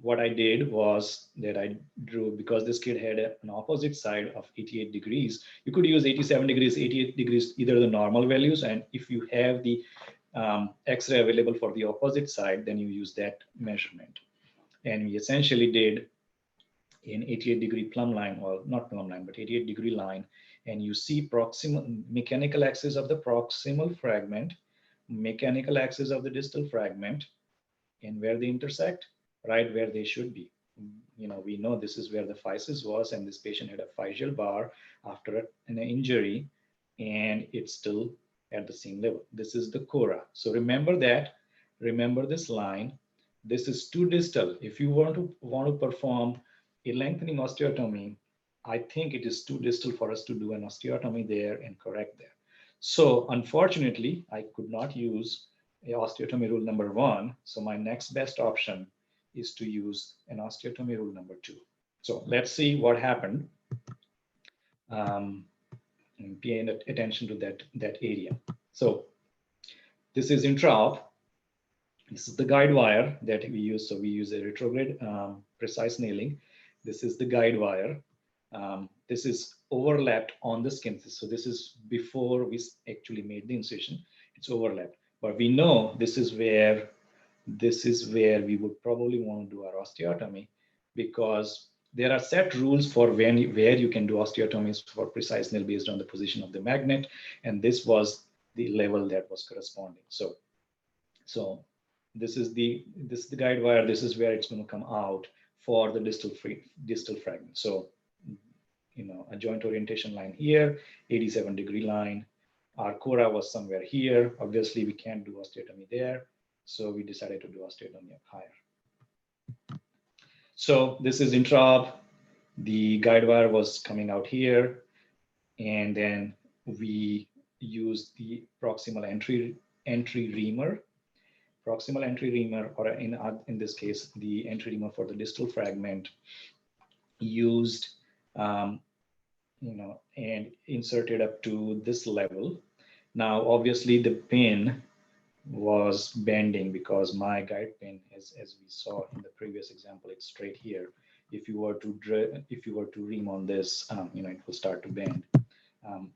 what I did was that I drew, because this kid had an opposite side of 88 degrees, you could use 87 degrees, 88 degrees, either the normal values, and if you have the X-ray available for the opposite side, then you use that measurement. And we essentially did an 88 degree plumb line, or not plumb line, but 88 degree line, and you see proximal mechanical axis of the proximal fragment, mechanical axis of the distal fragment, and where they intersect, right where they should be. We know this is where the physis was, and this patient had a physial bar after an injury, and it's still at the same level. This is the cora. So remember that, remember this line. This is too distal. If you want to perform a lengthening osteotomy, I think it is too distal for us to do an osteotomy there and correct there. So unfortunately, I could not use a osteotomy rule number 1. So my next best option is to use an osteotomy rule number 2. So let's see what happened. And pay attention to that area. So this is intra-op. This is the guide wire that we use. So we use a retrograde precise nailing. This is the guide wire. This is overlapped on the skin. So this is before we actually made the incision. It's overlapped. But we know this is where we would probably want to do our osteotomy, because there are set rules for where you can do osteotomies for precise nail based on the position of the magnet, and this was the level that was corresponding. So this is the guide wire. This is where it's going to come out for the distal fragment. So a joint orientation line here, 87 degree line. Our cora was somewhere here. Obviously, we can't do osteotomy there, so we decided to do osteotomy up higher. So this is intra-op. The guide wire was coming out here, and then we used the proximal entry reamer. Proximal entry reamer, or in this case, the entry reamer for the distal fragment, used and inserted up to this level. Now, obviously, the pin was bending because my guide pin, as we saw in the previous example, it's straight here. if you were to ream on this, it will start to bend.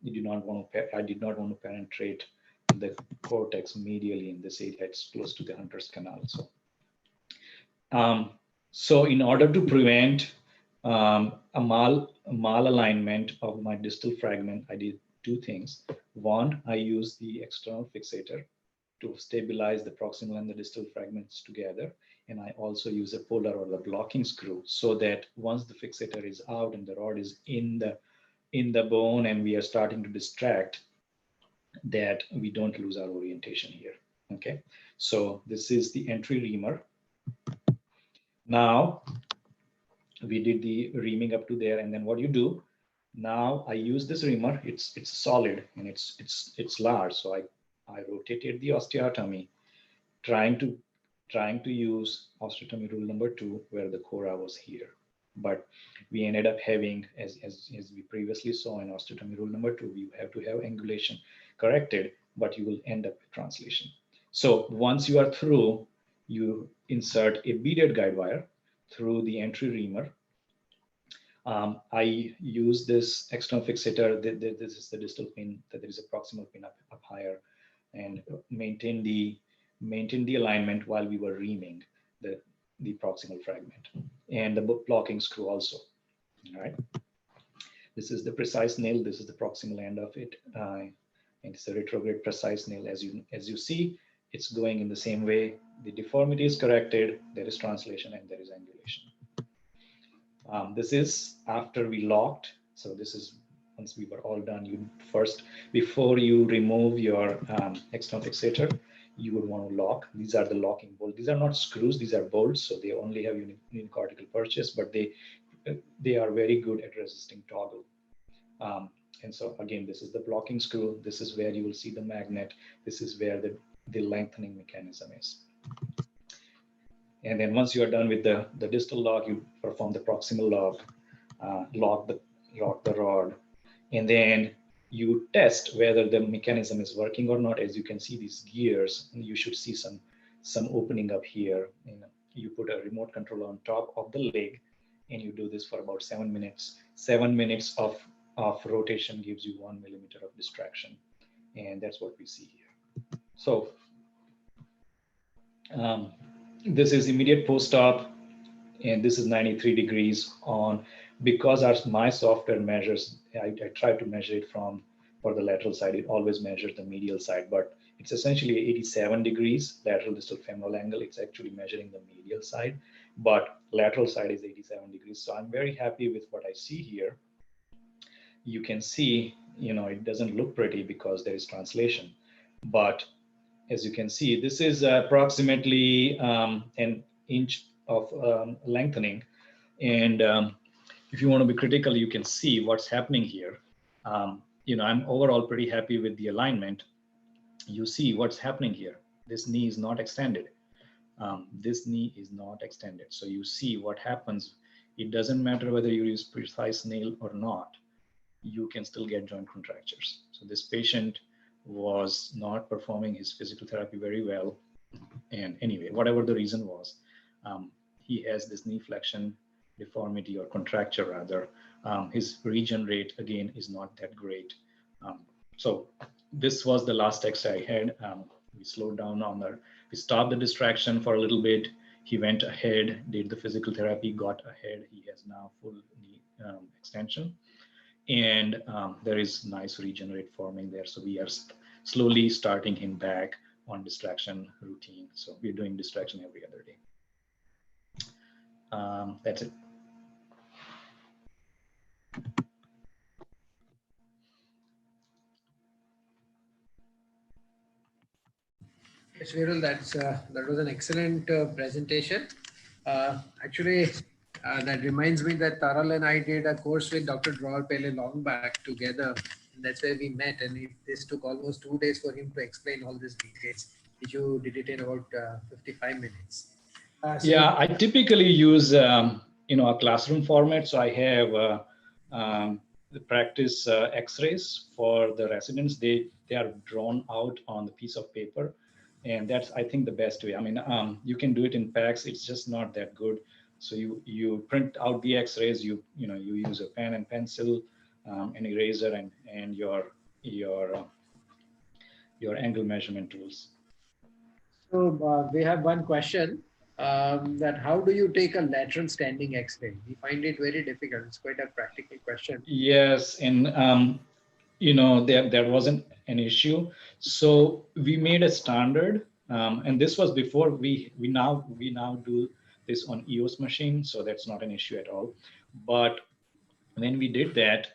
You do not want to. I did not want to penetrate the cortex medially in this area. It's close to the Hunter's canal. So in order to prevent a malalignment of my distal fragment, I did two things. One, I used the external fixator to stabilize the proximal and the distal fragments together. And I also use a polar or the blocking screw so that once the fixator is out and the rod is in the bone and we are starting to distract, that we don't lose our orientation here. Okay, so this is the entry reamer. Now we did the reaming up to there, and then what you do now, I use this reamer. It's solid and it's large, so I rotated the osteotomy, trying to use osteotomy rule number 2 where the cora was here. But we ended up having, as we previously saw in osteotomy rule number 2, you have to have angulation corrected, but you will end up with translation. So once you are through, you insert a beaded guide wire through the entry reamer. I use this external fixator. This is the distal pin, that there is a proximal pin up higher, and maintain the alignment while we were reaming the proximal fragment, and the blocking screw also. All right. This is the precise nail. This is the proximal end of it, and it's a retrograde precise nail. As you see, it's going in the same way. The deformity is corrected. There is translation and there is angulation. This is after we locked. So this is once we were all done. You first, before you remove your external fixator, you would want to lock. These are the locking bolts. These are not screws, these are bolts. So they only have unicortical purchase, but they are very good at resisting toggle. And so again, this is the blocking screw. This is where you will see the magnet. This is where the lengthening mechanism is. And then once you are done with the distal lock, you perform the proximal lock, lock the rod, and then you test whether the mechanism is working or not. As you can see these gears, and you should see some opening up here. You put a remote control on top of the leg, and you do this for about 7 minutes. 7 minutes of rotation gives you 1 millimeter of distraction, and that's what we see here. So this is immediate post-op, and this is 93 degrees on. Because my software measures, I try to measure it for the lateral side. It always measures the medial side, but it's essentially 87 degrees lateral distal femoral angle. It's actually measuring the medial side, but lateral side is 87 degrees. So I'm very happy with what I see here. You can see, it doesn't look pretty because there is translation, but as you can see, this is approximately an inch of lengthening. And if you want to be critical, you can see what's happening here. I'm overall pretty happy with the alignment. You see what's happening here. This knee is not extended. This knee is not extended. So you see what happens. It doesn't matter whether you use precise nail or not. You can still get joint contractures. So this patient was not performing his physical therapy very well. And anyway, whatever the reason was, he has this knee flexion deformity or contracture rather. His regen rate again is not that great. So this was the last X-ray I had. We slowed down we stopped the distraction for a little bit. He went ahead, did the physical therapy, got ahead. He has now full knee extension. And there is nice regen rate forming there. So we are slowly starting him back on distraction routine. So we're doing distraction every other day. That's it. Yes, Virul, that was an excellent presentation. Actually, that reminds me that Taral and I did a course with Dr. Drawer Pele long back together. That's where we met, and this took almost 2 days for him to explain all these details. You did it in about 55 minutes. Yeah, I typically use a classroom format. So I have the practice X-rays for the residents. They are drawn out on the piece of paper, and that's, I think, the best way. I mean, you can do it in packs. It's just not that good. So you print out the X-rays. You use a pen and pencil, an eraser, and your angle measurement tools. So we have one question that how do you take a lateral standing X-ray? We find it very difficult. It's quite a practical question. Yes, and there wasn't an issue. So we made a standard, and this was before we now do this on EOS machine, so that's not an issue at all. But when we did that,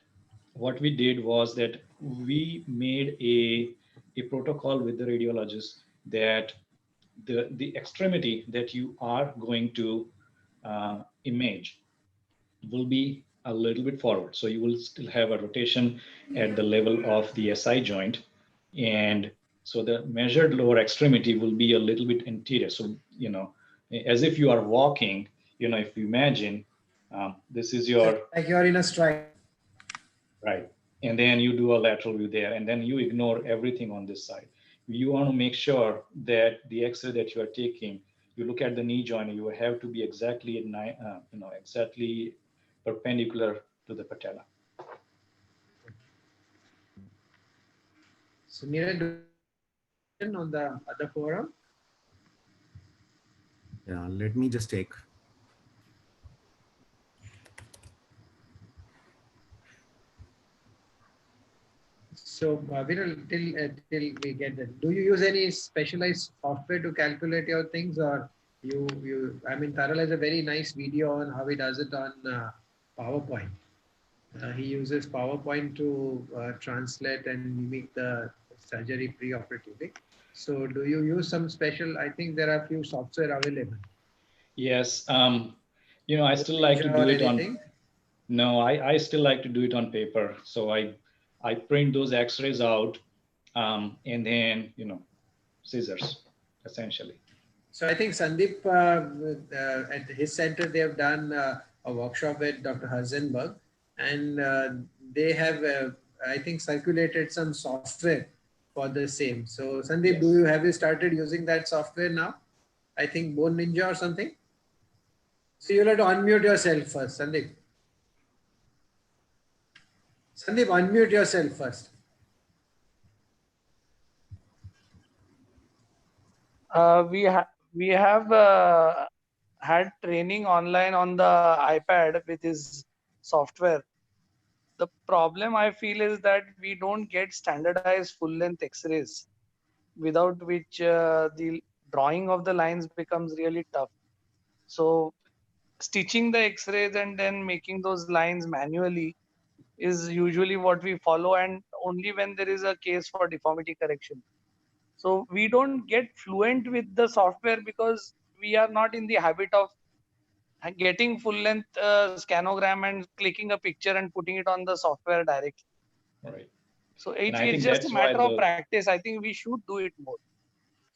what we did was that we made a protocol with the radiologist that the extremity that you are going to image will be a little bit forward. So you will still have a rotation at the level of the SI joint. And so the measured lower extremity will be a little bit anterior. So, as if you are walking, if you imagine, this is your... Like you're in a stride. Right. And then you do a lateral view there, and then you ignore everything on this side. You want to make sure that the X-ray that you are taking, you look at the knee joint, you have to be exactly exactly perpendicular to the patella. So Neeraj, on the other forum? Yeah, let me just take. So Viral, till we get that, do you use any specialized software to calculate your things, or you? I mean, Taral has a very nice video on how he does it on PowerPoint. He uses PowerPoint to translate and mimic the surgery pre-operatively. So do you use some special? I think there are a few software available. Yes. I still like to do it on... No, I still like to do it on paper. So I print those X-rays out, and then, scissors, essentially. So I think Sandeep, at his center, they have done a workshop with Dr. Harzenberg, and they have, I think, circulated some software for the same. So Sandeep, Yes. have you started using that software now? I think Bone Ninja or something. So you'll have to unmute yourself first, Sandeep. Sandeep, unmute yourself first. We have had training online on the iPad with his software. The problem I feel is that we don't get standardized full length X-rays, without which the drawing of the lines becomes really tough. So stitching the X-rays and then making those lines manually is usually what we follow, and only when there is a case for deformity correction. So we don't get fluent with the software because we are not in the habit of getting full length scanogram and clicking a picture and putting it on the software directly. Right. So And I think it's just a that's why matter of practice. I think we should do it more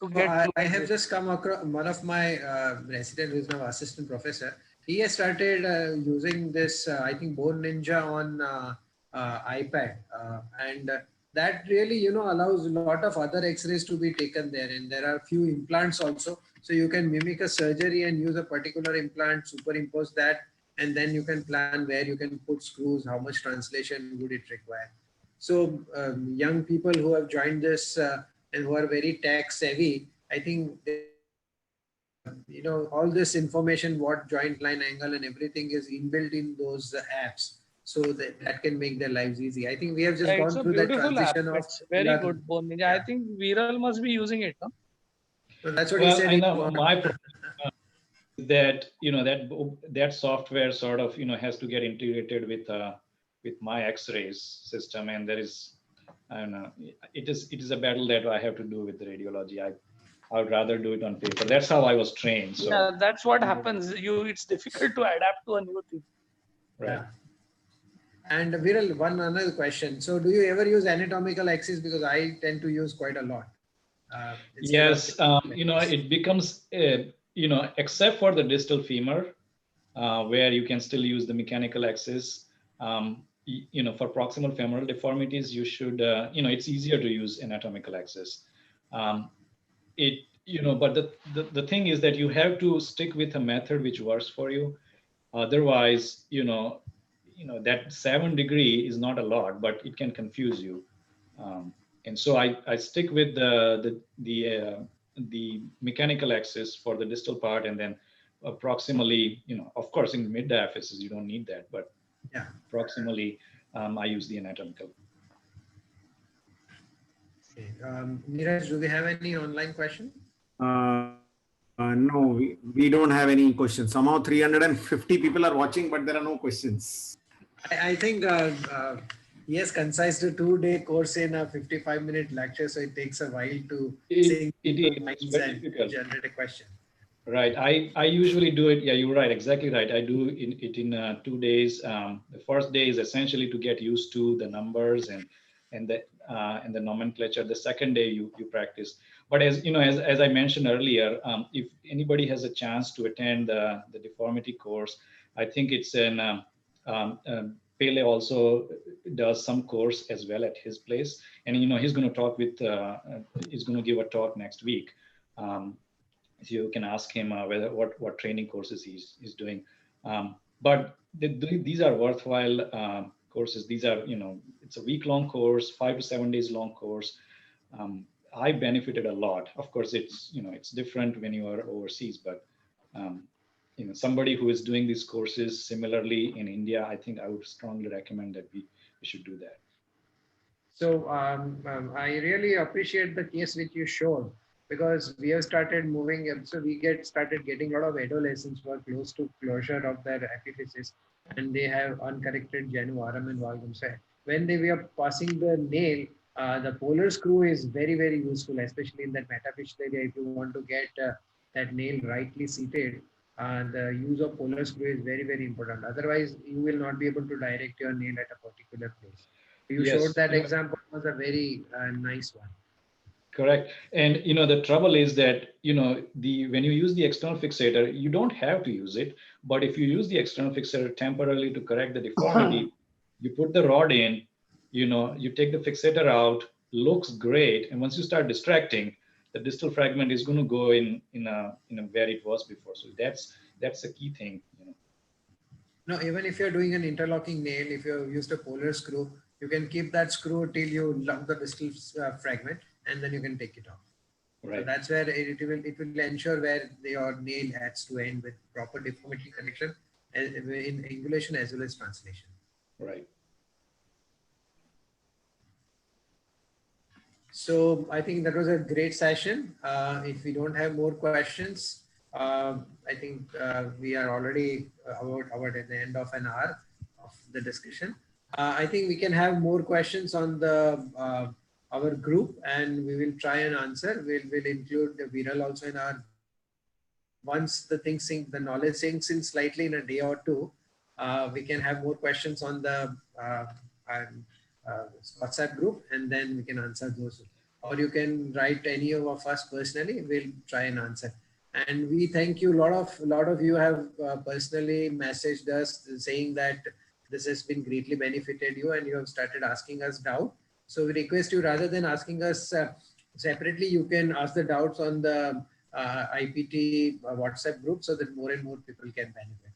to get fluent. I have just come across one of my resident who is now assistant professor. He has started using this, I think, Bone Ninja on iPad, and that really, allows a lot of other X-rays to be taken there, and there are a few implants also. So you can mimic a surgery and use a particular implant, superimpose that, and then you can plan where you can put screws, how much translation would it require. So young people who have joined this and who are very tech savvy, I think they, all this information, what joint line angle and everything is inbuilt in those apps, so that can make their lives easy. I think we have just gone through that transition app. of... It's very good, Bone Ninja. I think Viral must be using it. No? So that's what he said. I know my that that software sort of has to get integrated with my X-rays system, and there is, I don't know, it is a battle that I have to do with the radiology. I would rather do it on paper. That's how I was trained. So yeah, that's what happens. It's difficult to adapt to a new thing. right. Yeah. And Viral, another question. So do you ever use anatomical axis? Because I tend to use quite a lot. Yes, it becomes, except for the distal femur, where you can still use the mechanical axis. For proximal femoral deformities, you should, it's easier to use anatomical axis. but the thing is that you have to stick with a method which works for you. Otherwise, that 7 degree is not a lot, but it can confuse you. And so I stick with the mechanical axis for the distal part, and then proximally, of course, in mid diaphysis you don't need that, but Yeah. proximally I use the anatomical. Okay. Neeraj, do we have any online question? No, we don't have any questions. Somehow 350 people are watching, but there are no questions. I think he has concised a 2-day course in a 55-minute lecture, so it takes a while to sink into minds and generate a question. Right. I usually do it. Yeah, you're right. Exactly right. I do it in 2 days. The first day is essentially to get used to the numbers and the nomenclature. The second day you practice. But as you know, as I mentioned earlier, if anybody has a chance to attend the deformity course, I think it's an Pele also does some course as well at his place, and he's going to talk with he's going to give a talk next week. So you can ask him whether what training courses he's doing. But these are worthwhile courses. These are, it's a week-long course, 5 to 7 days long course. I benefited a lot. Of course, it's it's different when you are overseas, but somebody who is doing these courses similarly in India, I think I would strongly recommend that we should do that. So I really appreciate the case which you showed, because we have started moving. So we started getting a lot of adolescents who are close to closure of their epiphysis, and they have uncorrected genu-varum and valgum. So when they were passing the nail, the polar screw is very, very useful, especially in that metaphyseal area. If you want to get that nail rightly seated, the use of polar screw is very, very important. Otherwise, you will not be able to direct your nail at a particular place. You showed that example was a very nice one. Correct. And the trouble is that when you use the external fixator, you don't have to use it. But if you use the external fixator temporarily to correct the deformity, you put the rod in, you take the fixator out, looks great, and once you start distracting, the distal fragment is going to go in where it was before. So that's the key thing. No, even if you're doing an interlocking nail, if you used a polar screw, you can keep that screw till you lock the distal fragment, and then you can take it off. Right. So that's where it will ensure where your nail has to end with proper deformity correction in angulation as well as translation. Right. So I think that was a great session. If we don't have more questions, I think we are already about at the end of an hour of the discussion. I think we can have more questions on the our group, and we will try and answer. We'll include the Viral also in our group. Once the knowledge sinks in slightly in a day or two, we can have more questions on the WhatsApp group, and then we can answer those. Or you can write any of us personally. We'll try and answer. And we thank you. A lot of you have personally messaged us saying that this has been greatly benefited you, and you have started asking us doubt. So we request you, rather than asking us separately, you can ask the doubts on the IPT WhatsApp group, so that more and more people can benefit.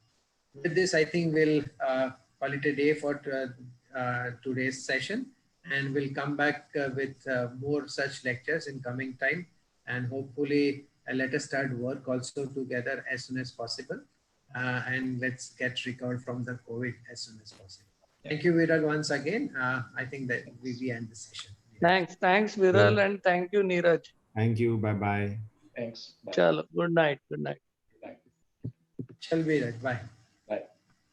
With this, I think we'll call it a day for today's session, and we'll come back with more such lectures in coming time, and hopefully let us start work also together as soon as possible, and let's get recovered from the COVID as soon as possible. Thank you, Viral, once again. I think that we end the session. Thanks, Viral, and thank you, Neeraj. Thank you. Bye-bye. Thanks. Bye. Chalo, good night. Good night. Shall be right. Bye.